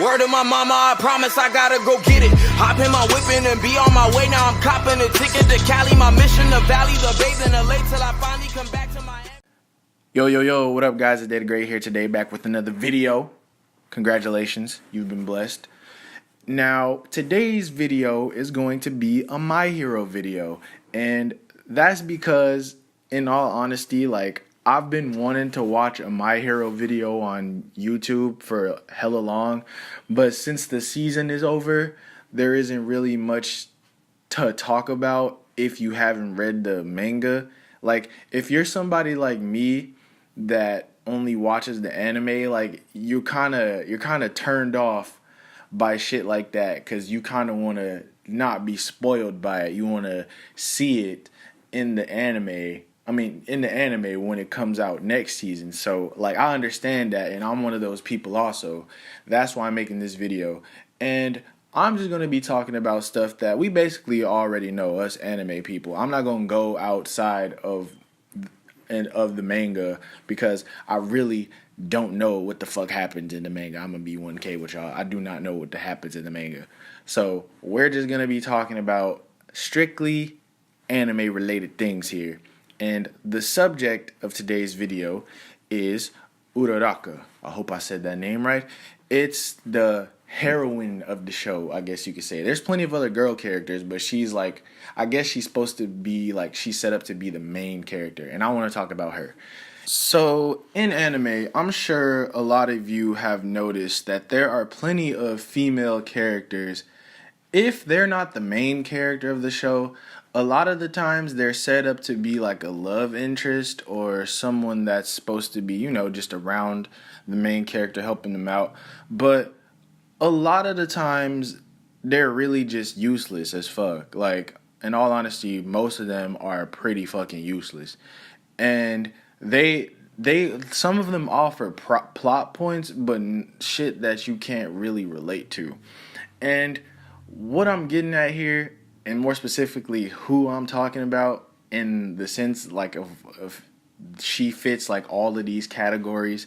Word to my mama, I promise I gotta go get it. Hop in my whipping and be on my way. Now I'm copping a ticket to Cali. My mission to Valley, the bathe in the lake till I finally come back to my... Yo, what up guys, it's DayDaGreat here today, back with another video. Congratulations, you've been blessed. Now, today's video is going to be a My Hero video. And that's because, in all honesty, I've been wanting to watch a My Hero video on YouTube for hella long, but since the season is over, there isn't really much to talk about if you haven't read the manga. If you're somebody like me that only watches the anime, you're kind of turned off by shit like that, because you kind of want to not be spoiled by it. You want to see it in the anime when it comes out next season. So I understand that, and I'm one of those people also. That's why I'm making this video. And I'm just going to be talking about stuff that we basically already know, us anime people. I'm not going to go outside of the manga because I really don't know what the fuck happens in the manga. I'm going to be 1K with y'all. I do not know what happens in the manga. So we're just going to be talking about strictly anime related things here. And the subject of today's video is Uraraka. I hope I said that name right. It's the heroine of the show, I guess you could say. There's plenty of other girl characters, but she's I guess she's supposed to be she's set up to be the main character. And I want to talk about her. So in anime, I'm sure a lot of you have noticed that there are plenty of female characters. If they're not the main character of the show, a lot of the times they're set up to be a love interest or someone that's supposed to be, just around the main character helping them out. But a lot of the times they're really just useless as fuck. In all honesty, most of them are pretty fucking useless. And some of them offer plot points, but shit that you can't really relate to. And what I'm getting at here, and more specifically who I'm talking about in the sense of she fits all of these categories,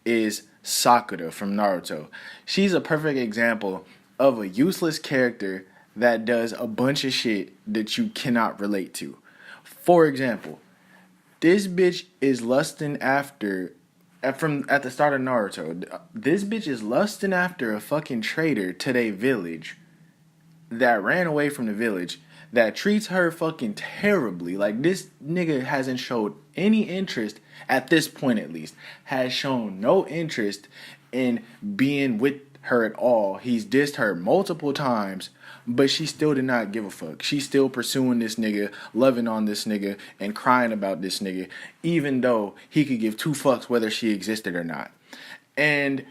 is Sakura from Naruto. She's a perfect example of a useless character that does a bunch of shit that you cannot relate to. For example, this bitch is lusting after, at the start of Naruto, this bitch is lusting after a fucking traitor to their village that ran away from the village, that treats her fucking terribly. This nigga hasn't showed any interest, at this point at least, has shown no interest in being with her at all. He's dissed her multiple times, but she still did not give a fuck. She's still pursuing this nigga, loving on this nigga, and crying about this nigga, even though he could give two fucks whether she existed or not. And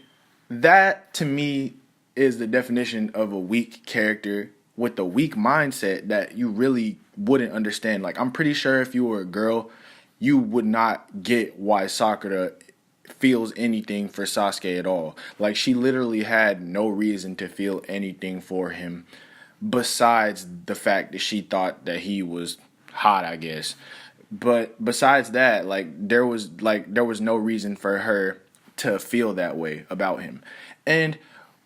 that, to me, is the definition of a weak character with a weak mindset that you really wouldn't understand. I'm pretty sure if you were a girl, you would not get why Sakura feels anything for Sasuke at all. She literally had no reason to feel anything for him besides the fact that she thought that he was hot, I guess. But besides that, there was no reason for her to feel that way about him. And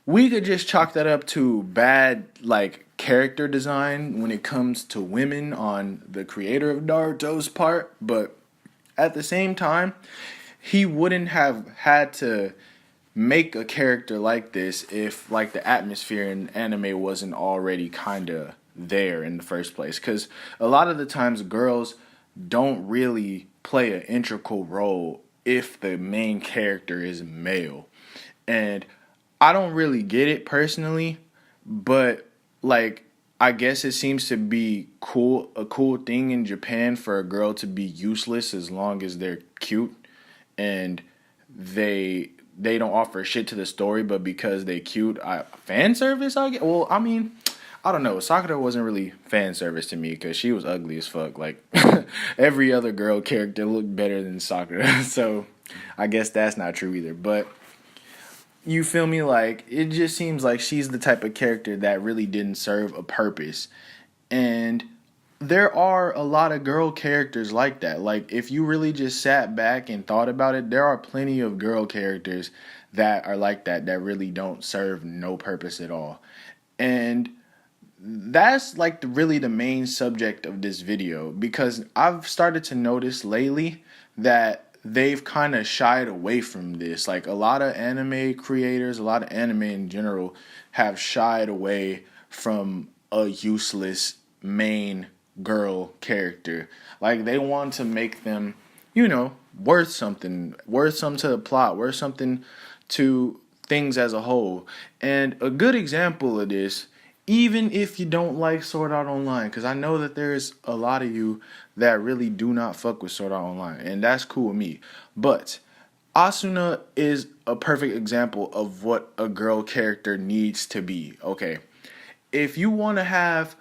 we could just chalk that up to bad character design when it comes to women on the creator of Naruto's part, but at the same time, he wouldn't have had to make a character like this if the atmosphere in anime wasn't already kind of there in the first place. Because a lot of the times girls don't really play an integral role if the main character is male. And I don't really get it personally, but I guess it seems to be a cool thing in Japan for a girl to be useless as long as they're cute and they don't offer shit to the story, but because they cute, fan service, I guess. Well, I don't know. Sakura wasn't really fan service to me because she was ugly as fuck. Every other girl character looked better than Sakura, so I guess that's not true either. But you feel me? It just seems like she's the type of character that really didn't serve a purpose. And there are a lot of girl characters like that. Like, if you really just sat back and thought about it, there are plenty of girl characters that are like that, that really don't serve no purpose at all. And that's like really the main subject of this video, because I've started to notice lately that they've kind of shied away from this. Like, a lot of anime creators, a lot of anime in general have shied away from a useless main girl character. Like, they want to make them, worth something to the plot, worth something to things as a whole. And a good example of this, even if you don't like Sword Art Online, because I know that there's a lot of you that really do not fuck with Sword Art Online, and that's cool with me. But Asuna is a perfect example of what a girl character needs to be. Okay, if you want to have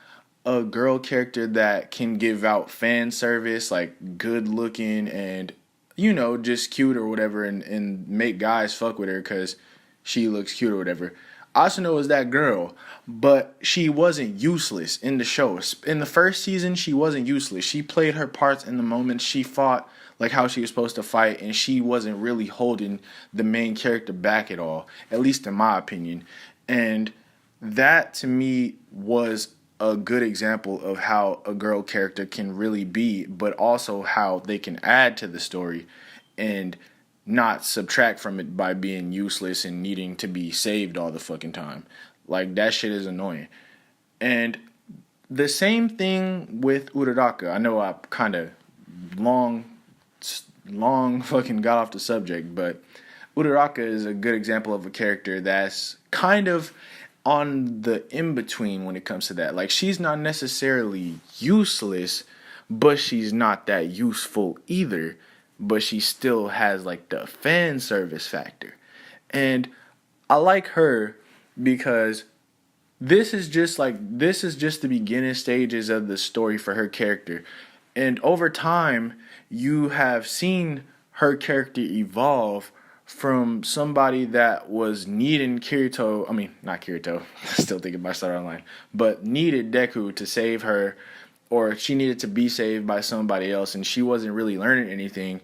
a girl character that can give out fan service, like good looking and just cute or whatever, and make guys fuck with her because she looks cute or whatever, Asuna was that girl. But she wasn't useless in the show. In the first season, she wasn't useless. She played her parts in the moment. She fought like how she was supposed to fight, and she wasn't really holding the main character back at all, at least in my opinion. And that to me was a good example of how a girl character can really be, but also how they can add to the story and not subtract from it by being useless and needing to be saved all the fucking time. Like, that shit is annoying. And the same thing with Uraraka. I know I kind of long fucking got off the subject, but Uraraka is a good example of a character that's kind of on the in-between when it comes to that. Like, she's not necessarily useless, but she's not that useful either. But she still has like the fan service factor. And I like her because this is just the beginning stages of the story for her character. And over time, you have seen her character evolve from somebody that was needing not Kirito, still thinking about Star Online, but needed Deku to save her, or she needed to be saved by somebody else, and she wasn't really learning anything.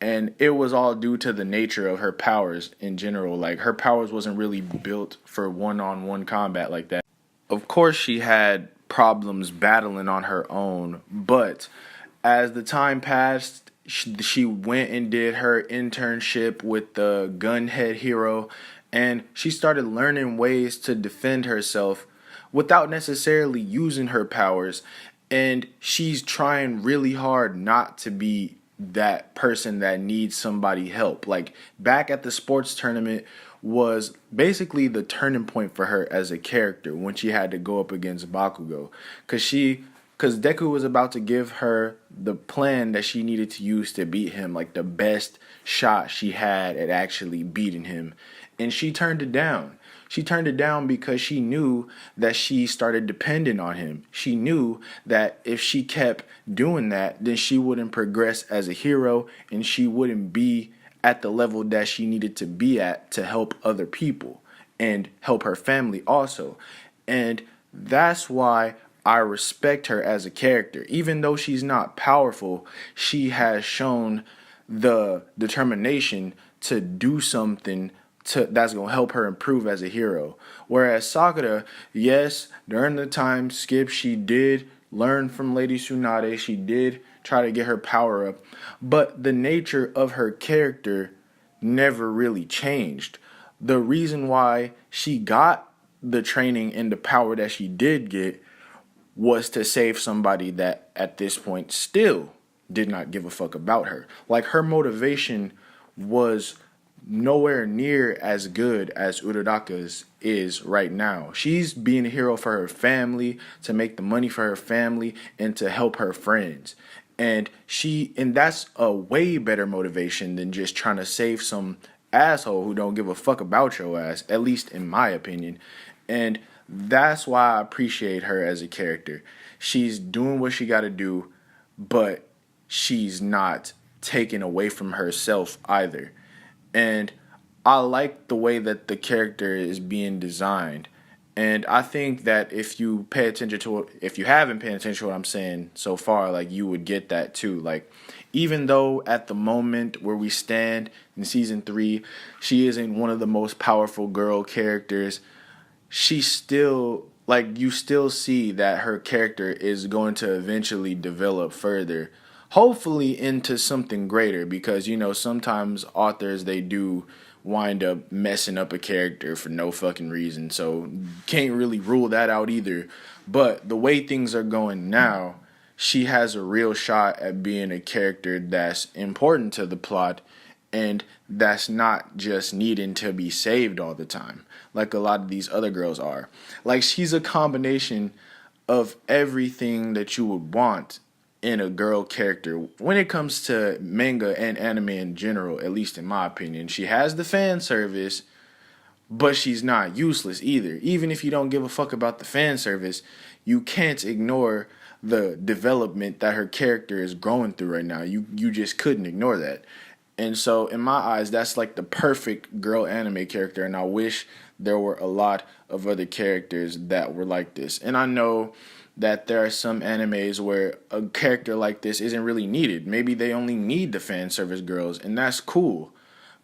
And it was all due to the nature of her powers in general. Like, her powers wasn't really built for one-on-one combat like that. Of course, she had problems battling on her own, but as the time passed, she went and did her internship with the gunhead hero, and she started learning ways to defend herself without necessarily using her powers. And she's trying really hard not to be that person that needs somebody help. Like, back at the sports tournament was basically the turning point for her as a character when she had to go up against Bakugo, because Deku was about to give her the plan that she needed to use to beat him, like the best shot she had at actually beating him, and she turned it down. She turned it down because she knew that she started depending on him. She knew that if she kept doing that, then she wouldn't progress as a hero, and she wouldn't be at the level that she needed to be at to help other people and help her family also. And that's why I respect her as a character. Even though she's not powerful, she has shown the determination to do something that's going to help her improve as a hero. Whereas Sakura, yes, during the time skip, she did learn from Lady Tsunade. She did try to get her power up. But the nature of her character never really changed. The reason why she got the training and the power that she did get was to save somebody that at this point still did not give a fuck about her. Like, her motivation was nowhere near as good as Uraraka's is right now. She's being a hero for her family, to make the money for her family, and to help her friends. And that's a way better motivation than just trying to save some asshole who don't give a fuck about your ass, at least in my opinion. And that's why I appreciate her as a character. She's doing what she got to do, but she's not taking away from herself either. And I like the way that the character is being designed. And I think that if you pay attention to if you haven't paid attention to what I'm saying so far, like, you would get that too. Like, even though at the moment where we stand in season 3, she isn't one of the most powerful girl characters, she still, like, you still see that her character is going to eventually develop further, hopefully into something greater, because, you know, sometimes authors, they do wind up messing up a character for no fucking reason, so can't really rule that out either. But the way things are going now, she has a real shot at being a character that's important to the plot, and that's not just needing to be saved all the time like a lot of these other girls are. Like, she's a combination of everything that you would want in a girl character when it comes to manga and anime in general, at least in my opinion. She has the fan service, but she's not useless either. Even if you don't give a fuck about the fan service, you can't ignore the development that her character is growing through right now. You just couldn't ignore that. And so in my eyes, that's like the perfect girl anime character, and I wish there were a lot of other characters that were like this. And I know that there are some animes where a character like this isn't really needed. Maybe they only need the fan service girls, and that's cool.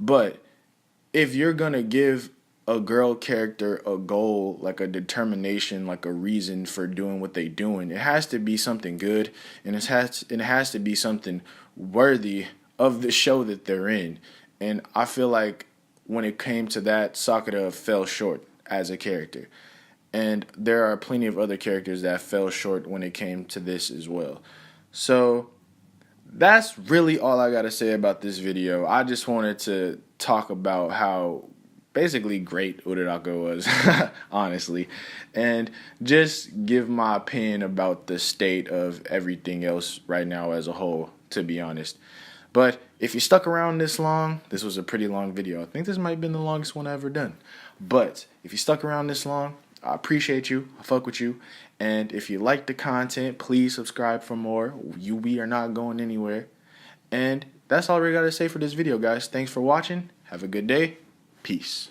But if you're gonna give a girl character a goal, like a determination, like a reason for doing what they doing, it has to be something good, and it has to be something worthy of the show that they're in. And I feel like when it came to that, Sakura fell short as a character. And there are plenty of other characters that fell short when it came to this as well. So that's really all I got to say about this video. I just wanted to talk about how basically great Uraraka was, honestly, and just give my opinion about the state of everything else right now as a whole, to be honest. But if you stuck around this long, this was a pretty long video. I think this might have been the longest one I've ever done. But if you stuck around this long, I appreciate you. I fuck with you. And if you like the content, please subscribe for more. We are not going anywhere. And that's all we got to say for this video, guys. Thanks for watching. Have a good day. Peace.